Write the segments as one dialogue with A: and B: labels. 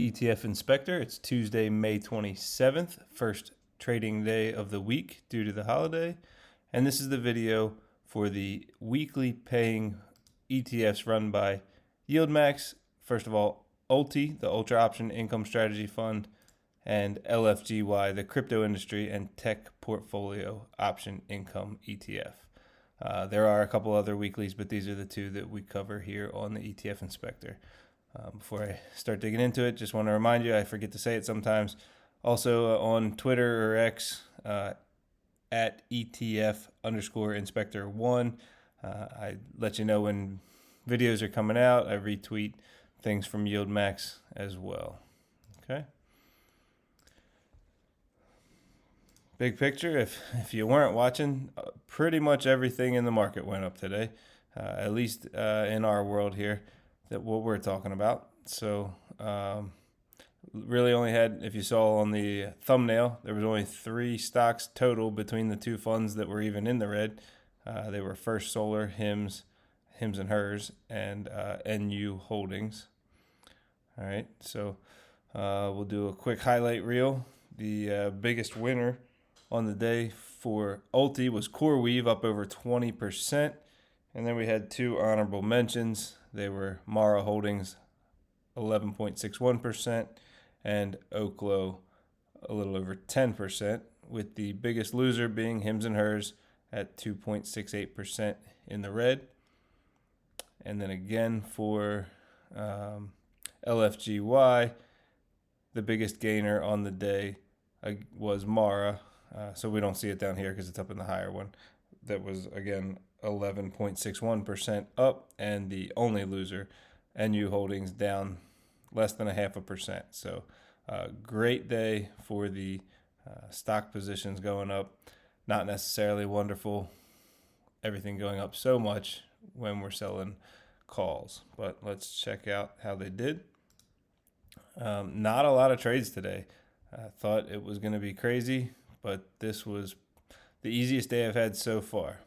A: ETF Inspector. It's Tuesday, May 27th, first trading day of the week due to the holiday. And this is the video for the weekly paying ETFs run by YieldMax. First of all, ULTY, the Ultra Option Income Strategy Fund, and LFGY, the Crypto Industry and Tech Portfolio Option Income ETF. There are a couple other weeklies, but these are the two that we cover here on the ETF Inspector. Before I start digging into it, just want to remind you, I forget to say it sometimes, also on Twitter or X, at ETF_Inspector1. I let you know when videos are coming out. I retweet things from YieldMax as well. Okay. Big picture, if you weren't watching, pretty much everything in the market went up today, at least in our world here, that what we're talking about. So really only had, if you saw on the thumbnail, there was only 3 stocks total between the two funds that were even in the red. They were First Solar, Hims and Hers, and NU Holdings. All right, so we'll do a quick highlight reel. The biggest winner on the day for ULTY was CoreWeave, up over 20%. And then we had 2 honorable mentions. They were Mara Holdings, 11.61%, and Oklo, a little over 10%, with the biggest loser being Hims and Hers at 2.68% in the red. And then again for LFGY, the biggest gainer on the day was Mara. So we don't see it down here because it's up in the higher one. That was, again, 11.61% up, and the only loser, NU Holdings, down less than 0.5%. So great day for the stock positions going up. Not necessarily wonderful, everything going up so much when we're selling calls. But let's check out how they did. Not a lot of trades today. I thought it was going to be crazy, but this was the easiest day I've had so far.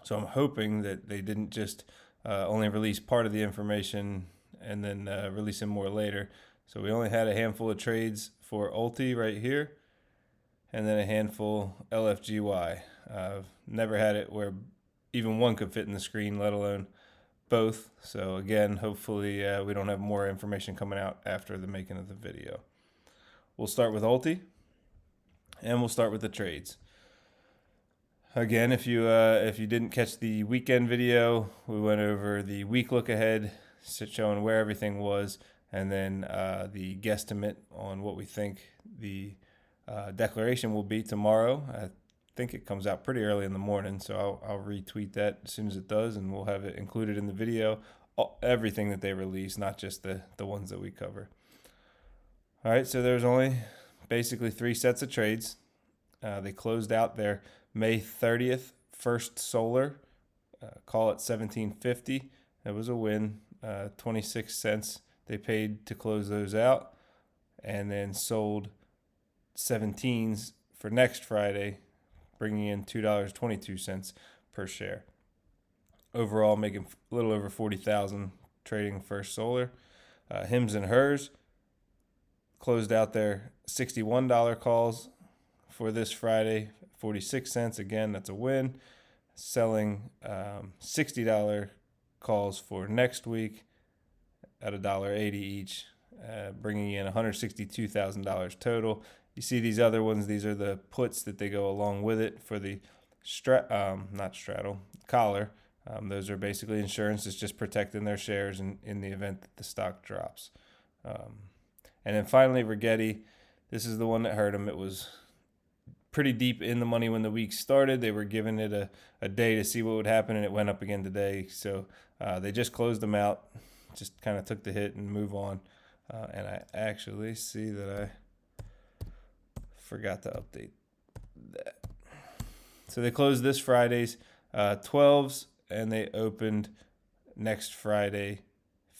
A: So I'm hoping that they didn't just only release part of the information and then release them more later. So we only had a handful of trades for ULTY right here, and then a handful LFGY. I've never had it where even one could fit in the screen, let alone both. So again, hopefully we don't have more information coming out after the making of the video. We'll start with ULTY, and we'll start with the trades. Again, if you didn't catch the weekend video, we went over the week look ahead, showing where everything was, and then the guesstimate on what we think the declaration will be tomorrow. I think it comes out pretty early in the morning, so I'll retweet that as soon as it does, and we'll have it included in the video. Everything that they release, not just the ones that we cover. All right, so there's only basically 3 sets of trades. They closed out their May 30th First Solar, call it 1750. That was a win, 26 cents they paid to close those out, and then sold 17s for next Friday, bringing in $2.22 per share. Overall, making a little over $40,000 trading First Solar. Hims and Hers closed out their $61 calls for this Friday, 46 cents. Again, that's a win. Selling $60 calls for next week at $1.80 each, bringing in $162,000 total. You see these other ones, these are the puts that they go along with it for the collar. Those are basically insurance. It's just protecting their shares in the event that the stock drops. And then finally, Rigetti, this is the one that hurt them. It was pretty deep in the money when the week started. They were giving it a day to see what would happen, and it went up again today. So they just closed them out, just kind of took the hit and move on. And I actually see that I forgot to update that. So they closed this Friday's 12s, and they opened next Friday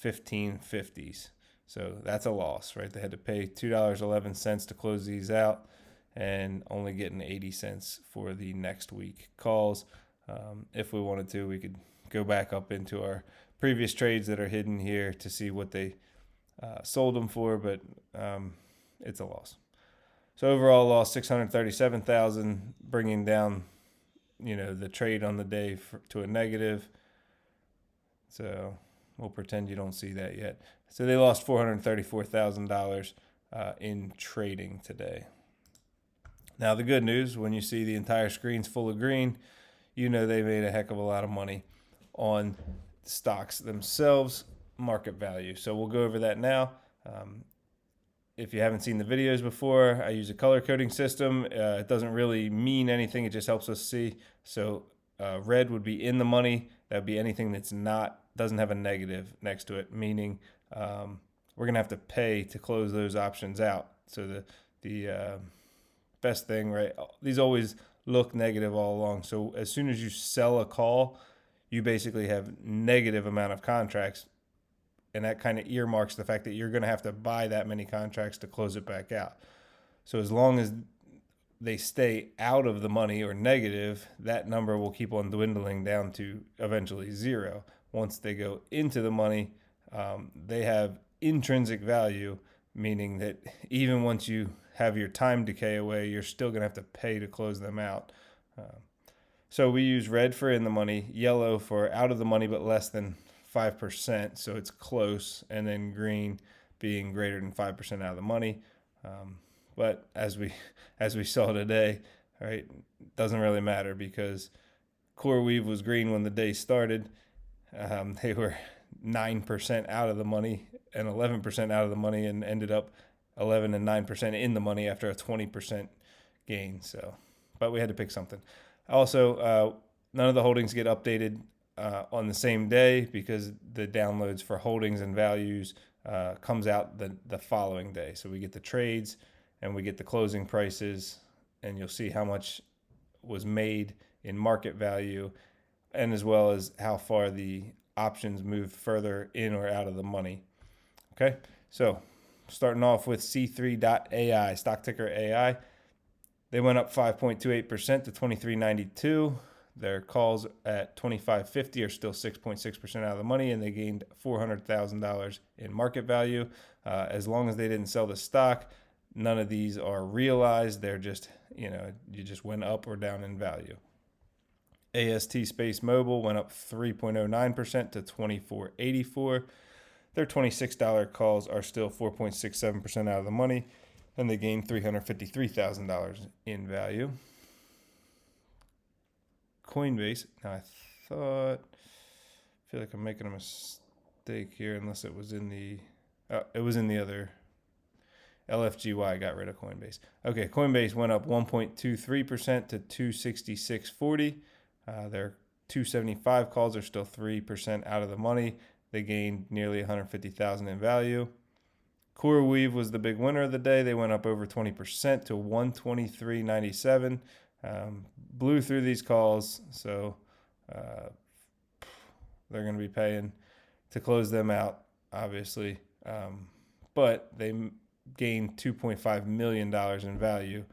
A: 1550s. So that's a loss, right? They had to pay $2.11 to close these out, and only getting 80 cents for the next week calls. If we wanted to, we could go back up into our previous trades that are hidden here to see what they sold them for, but it's a loss. So overall loss $637,000, bringing down, the trade on the day to a negative. So we'll pretend you don't see that yet. So they lost $434,000 in trading today. Now the good news, when you see the entire screen's full of green, they made a heck of a lot of money on stocks themselves, market value. So we'll go over that now. If you haven't seen the videos before, I use a color coding system. It doesn't really mean anything. It just helps us see. So red would be in the money. That would be anything that's doesn't have a negative next to it, meaning we're going to have to pay to close those options out. So the best thing, right? These always look negative all along. So as soon as you sell a call, you basically have negative amount of contracts. And that kind of earmarks the fact that you're going to have to buy that many contracts to close it back out. So as long as they stay out of the money or negative, that number will keep on dwindling down to eventually zero. Once they go into the money, they have intrinsic value, meaning that even once you have your time decay away, you're still going to have to pay to close them out. So we use red for in the money, yellow for out of the money but less than 5%, so it's close, and then green being greater than 5% out of the money. But as we saw today, right, doesn't really matter because CoreWeave was green when the day started. They were 9% out of the money and 11% out of the money, and ended up 11 and 9% in the money after a 20% gain. So, but we had to pick something. Also, none of the holdings get updated on the same day because the downloads for holdings and values comes out the following day. So we get the trades and we get the closing prices, and you'll see how much was made in market value, and as well as how far the options moved further in or out of the money. Okay, so starting off with C3.ai, stock ticker AI. They went up 5.28% to 23.92. Their calls at 25.50 are still 6.6% out of the money, and they gained $400,000 in market value. As long as they didn't sell the stock, none of these are realized. They're just, you just went up or down in value. AST Space Mobile went up 3.09% to 24.84. Their $26 calls are still 4.67% out of the money, and they gained $353,000 in value. Coinbase. Now I feel like I'm making a mistake here, unless it was in the other LFGY. Got rid of Coinbase. Okay, Coinbase went up 1.23% to 266.40. Their 275 calls are still 3% out of the money. They gained nearly $150,000 in value. CoreWeave was the big winner of the day. They went up over 20% to 123.97. Blew through these calls, so they're going to be paying to close them out, obviously. But they gained $2.5 million in value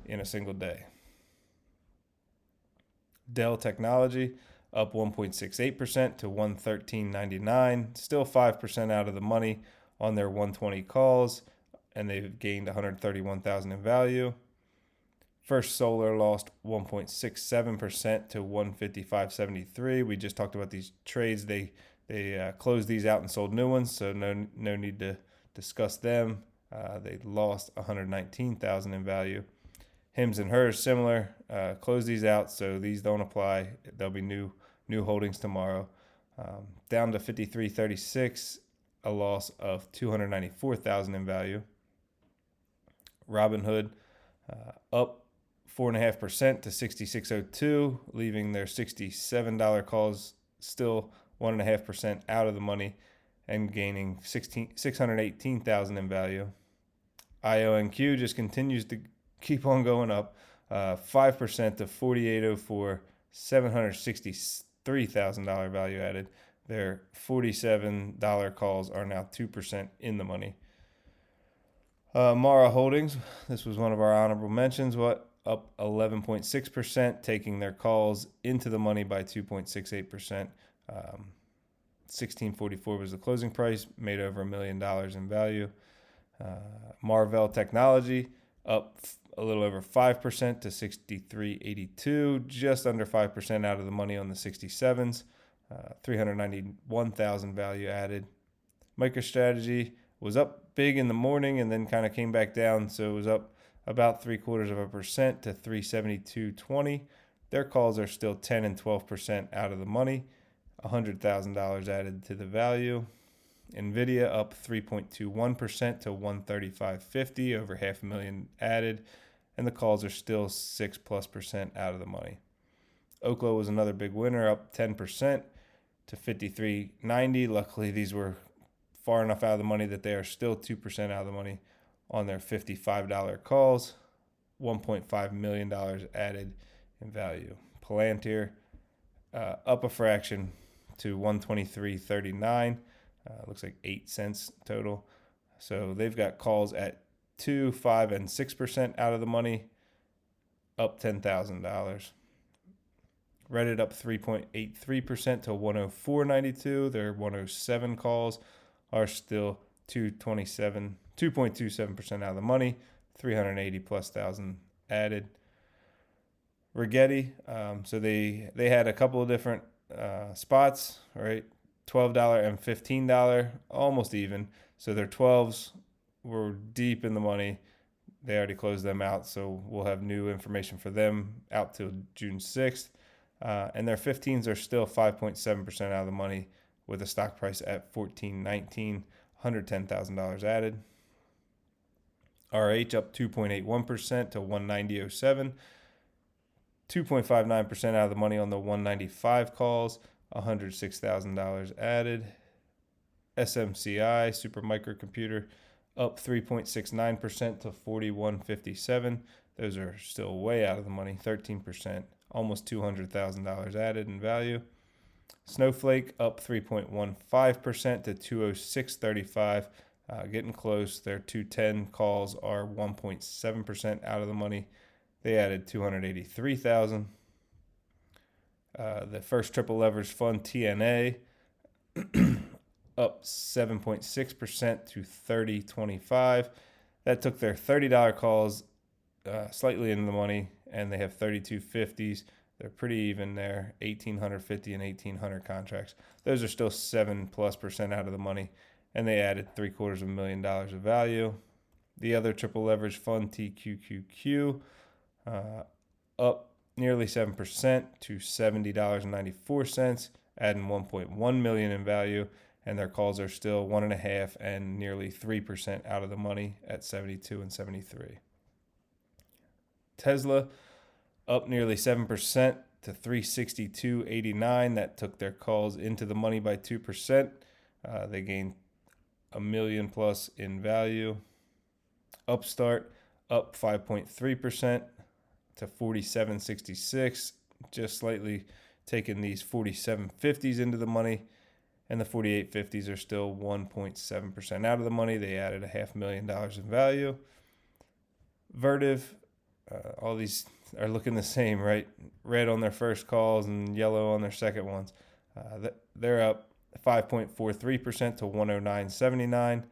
A: in a single day. Dell Technology up 1.68% to 113.99, still 5% out of the money on their 120 calls, and they've gained $131,000 in value. First Solar lost 1.67% to 155.73. We just talked about these trades. They closed these out and sold new ones, so no need to discuss them. They lost $119,000 in value. Hims and Hers similar. Close these out, so these don't apply. There'll be new holdings tomorrow. Down to 53.36, a loss of $294,000 in value. Robinhood up 4.5% to 66.02, leaving their $67 calls still 1.5% out of the money and gaining $618,000 in value. IONQ just continues to keep on going up, 5% to 48.04, $763,000 value added. Their $47 calls are now 2% in the money. Mara Holdings, this was one of our honorable mentions, up 11.6%, taking their calls into the money by 2.68%. $16.44 was the closing price, made over $1 million in value. Marvell Technology up a little over 5% to 63.82, just under 5% out of the money on the 67s. 391,000 value added. MicroStrategy was up big in the morning and then kind of came back down, so it was up about 0.75% to 372.20. Their calls are still 10 and 12% out of the money. $100,000 added to the value. NVIDIA up 3.21% to 135.50, over $500,000 added, and the calls are still 6+% out of the money. Oklo was another big winner, up 10% to 53.90. Luckily, these were far enough out of the money that they are still 2% out of the money on their $55 calls. $1.5 million added in value. Palantir up a fraction to 123.39. Looks like 8 cents total. So they've got calls at 2, 5, and 6% out of the money, up $10,000. Reddit up 3.83% to 104.92. Their 107 calls are still 2.27% out of the money, 380,000+ added. Rigetti, so they had a couple of different spots, right? $12 and $15, almost even. So their 12s were deep in the money. They already closed them out, so we'll have new information for them out till June 6th. And their 15s are still 5.7% out of the money with a stock price at $14.19, $110,000 added. RH up 2.81% to 190.07, 2.59% out of the money on the 195 calls, $106,000 added. SMCI, Super Microcomputer, up 3.69% to 41.57. Those are still way out of the money, 13%, almost $200,000 added in value. Snowflake up 3.15% to 206.35, getting close. Their 210 calls are 1.7% out of the money. They added 283,000. The first triple leverage fund, TNA, up 7.6% to 30.25. That took their $30 calls slightly into the money, and they have 32.50s. They're pretty even there, 1,850 and 1,800 contracts. Those are still 7+% out of the money, and they added $750,000 of value. The other triple leverage fund, TQQQ, up nearly 7% to $70.94, adding $1.1 million in value, and their calls are still 1.5 and nearly 3% out of the money at 72 and 73. Tesla up nearly 7% to 362.89. That took their calls into the money by 2%. They gained $1 million+ in value. Upstart up 5.3% to 47.66, just slightly taking these 47.50s into the money, and the 48.50s are still 1.7% out of the money. They added $500,000 in value. Vertiv, all these are looking the same, right? Red on their first calls and yellow on their second ones. They're up 5.43% to 109.79,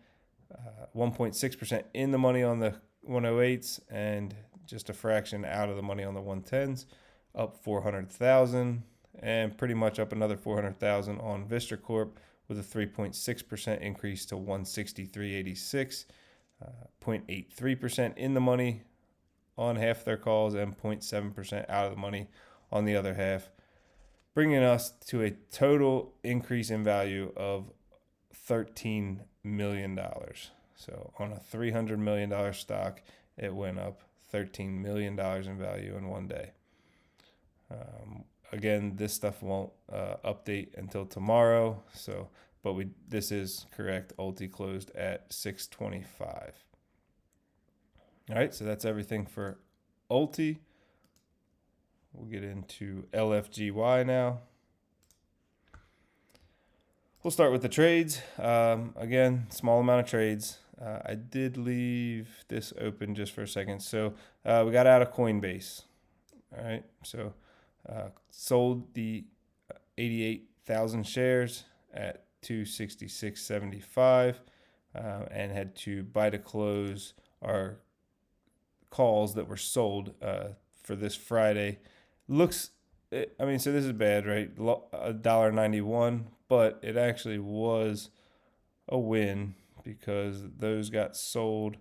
A: 1.6% in the money on the 108s, and just a fraction out of the money on the 110s, up 400,000, and pretty much up another 400,000 on Vistra Corp with a 3.6% increase to 163.86, 0.83% in the money on half their calls and 0.7% out of the money on the other half, bringing us to a total increase in value of $13 million. So on a $300 million stock, it went up $13 million in value in one day. Again, this stuff won't update until tomorrow. But this is correct. ULTY closed at 625. All right, so that's everything for ULTY. We'll get into LFGY now. We'll start with the trades. Again, small amount of trades. I did leave this open just for a second. So we got out of Coinbase. All right, so sold the 88,000 shares at 266.75, and had to buy to close our calls that were sold for this Friday. So this is bad, right? $1.91, but it actually was a win because those got sold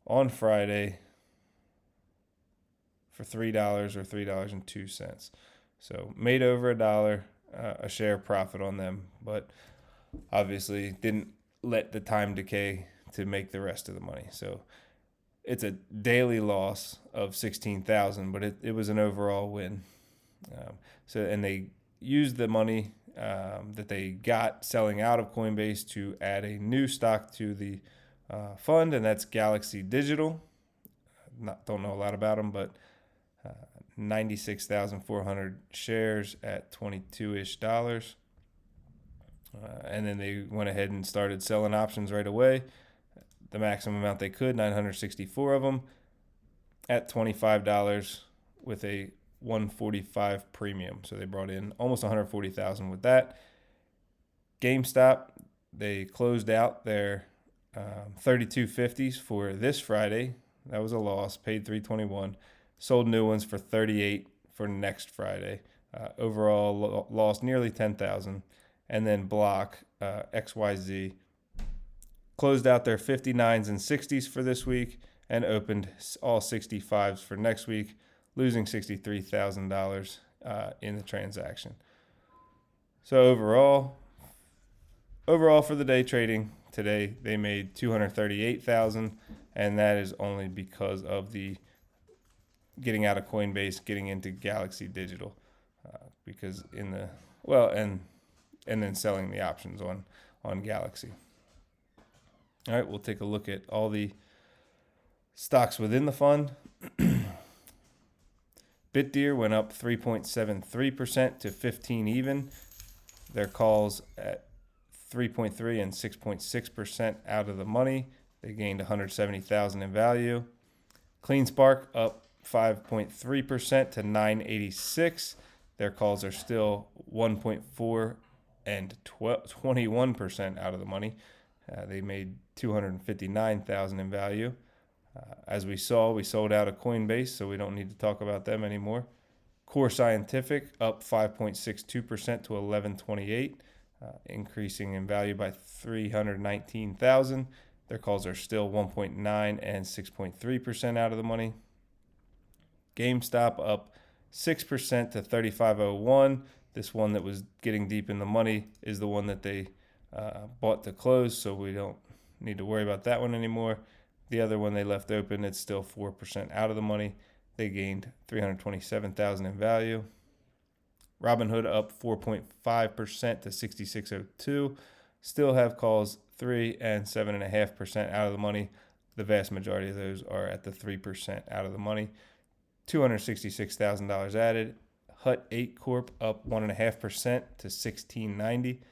A: on Friday for $3 or $3.02. So made over $1 a share profit on them, but obviously didn't let the time decay to make the rest of the money. So it's a daily loss of 16,000, but it was an overall win. And they used the money that they got selling out of Coinbase to add a new stock to the fund, and that's Galaxy Digital. Don't know a lot about them, but 96,400 shares at $22-ish. And then they went ahead and started selling options right away. The maximum amount they could, 964 of them, at $25 with a 145 premium. So they brought in almost 140,000 with that. GameStop, they closed out their 3250s for this Friday. That was a loss, paid $321. Sold new ones for $38 for next Friday. Overall lost nearly 10,000. And then Block, XYZ, closed out their 59s and 60s for this week and opened all 65s for next week, losing $63,000 in the transaction. So overall for the day trading today, they made $238,000, and that is only because of the getting out of Coinbase, getting into Galaxy Digital, and then selling the options on Galaxy. All right, we'll take a look at all the stocks within the fund. BitDeer went up 3.73% to 15 even. Their calls at 3.3 and 6.6% out of the money. They gained 170,000 in value. CleanSpark up 5.3% to 986. Their calls are still 1.4 and 21% out of the money. They made 259,000 in value. As we sold out of Coinbase, so we don't need to talk about them anymore. Core Scientific up 5.62% to 1128, increasing in value by 319,000. Their calls are still 1.9 and 6.3% out of the money. GameStop up 6% to 3501. This one that was getting deep in the money is the one that they bought to close, so we don't need to worry about that one anymore. The other one they left open, it's still 4% out of the money. They gained 327,000 in value. Robinhood up 4.5% to 6602. Still have calls 3 and 7.5% out of the money. The vast majority of those are at the 3% out of the money. $266,000 added. Hut 8 Corp up 1.5% to 1690,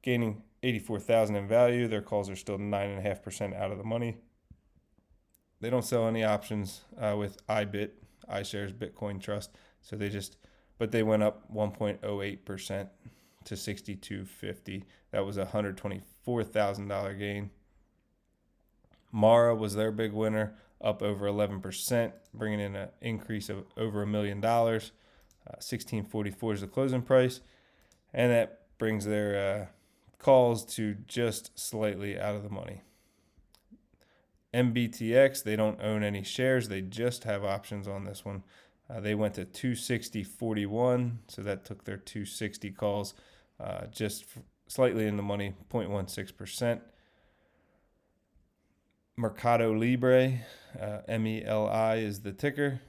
A: gaining 84,000 in value. Their calls are still 9.5% out of the money. They don't sell any options with iShares Bitcoin Trust, but they went up 1.08% to 6250. That was a $124,000 gain. Mara was their big winner, up over 11%, bringing in an increase of over $1 million. 1644 is the closing price, and that brings their calls to just slightly out of the money. MBTX, they don't own any shares. They just have options on this one. They went to 260.41, so that took their 260 calls just slightly in the money, 0.16%. Mercado Libre, MELI is the ticker,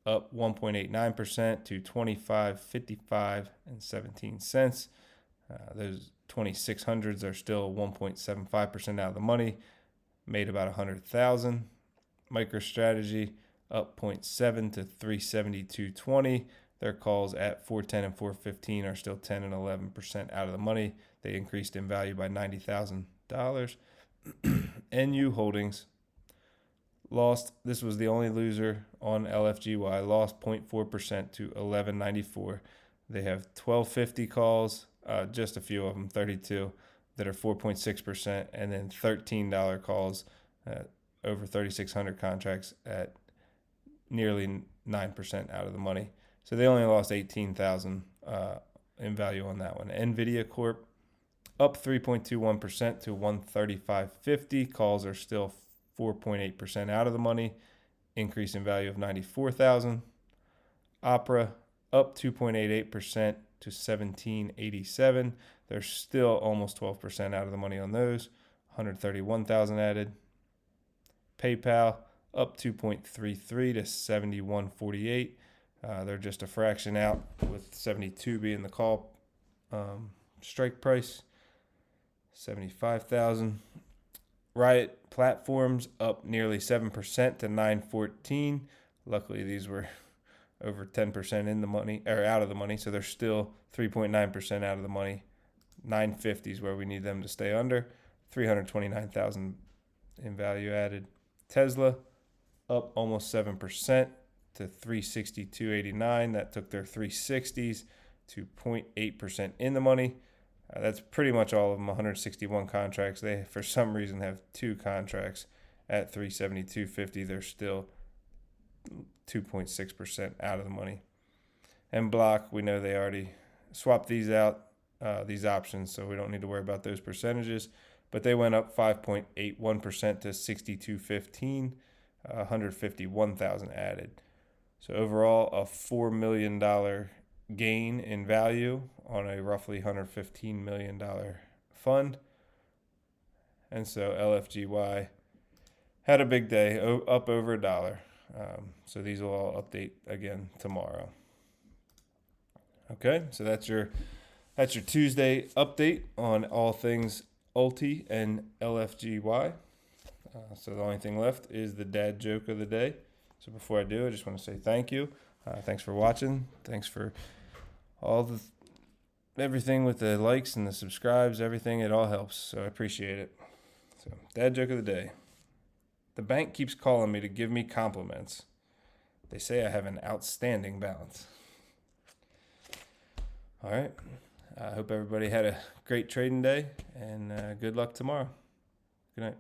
A: up 1.89% to 25.55 and 17 cents. Those 2600s are still 1.75% out of the money. Made about 100,000. MicroStrategy up 0.7 to 372.20. Their calls at 410 and 415 are still 10 and 11% out of the money. They increased in value by $90,000. NU Holdings lost. This was the only loser on LFGY. Lost 0.4% to 1194. They have 1250 calls, just a few of them, 32, that are 4.6%, and then $13 calls, over 3,600 contracts at nearly 9% out of the money. So they only lost 18,000 in value on that one. NVIDIA Corp up 3.21% to 135.50. Calls are still 4.8% out of the money. Increase in value of 94,000. Opera up 2.88% to 17.87. They're still almost 12% out of the money on those. 131,000 added. PayPal up 2.33 to 71.48. They're just a fraction out, with 72 being the call strike price. 75,000. Riot Platforms up nearly 7% to 914. Luckily, these were over 10% in the money, or out of the money, so they're still 3.9% out of the money. 950 is where we need them to stay under. 329,000 in value added. Tesla up almost 7% to 362.89. That took their 360s to 0.8% in the money. That's pretty much all of them, 161 contracts. They, for some reason, have 2 contracts at 372.50. They're still 2.6% out of the money. And Block, we know they already swapped these out, these options, so we don't need to worry about those percentages. But they went up 5.81% to 62.15, 151,000 added. So overall, a $4 million gain in value on a roughly $115 million fund. And so LFGY had a big day, up over $1. So these will all update again tomorrow. Okay, so that's your Tuesday update on all things ULTY and LFGY. So the only thing left is the dad joke of the day. So before I do, I just want to say thank you. Thanks for watching. Thanks for everything with the likes and the subscribes, everything. It all helps. So I appreciate it. So dad joke of the day. The bank keeps calling me to give me compliments. They say I have an outstanding balance. All right. I hope everybody had a great trading day, and good luck tomorrow. Good night.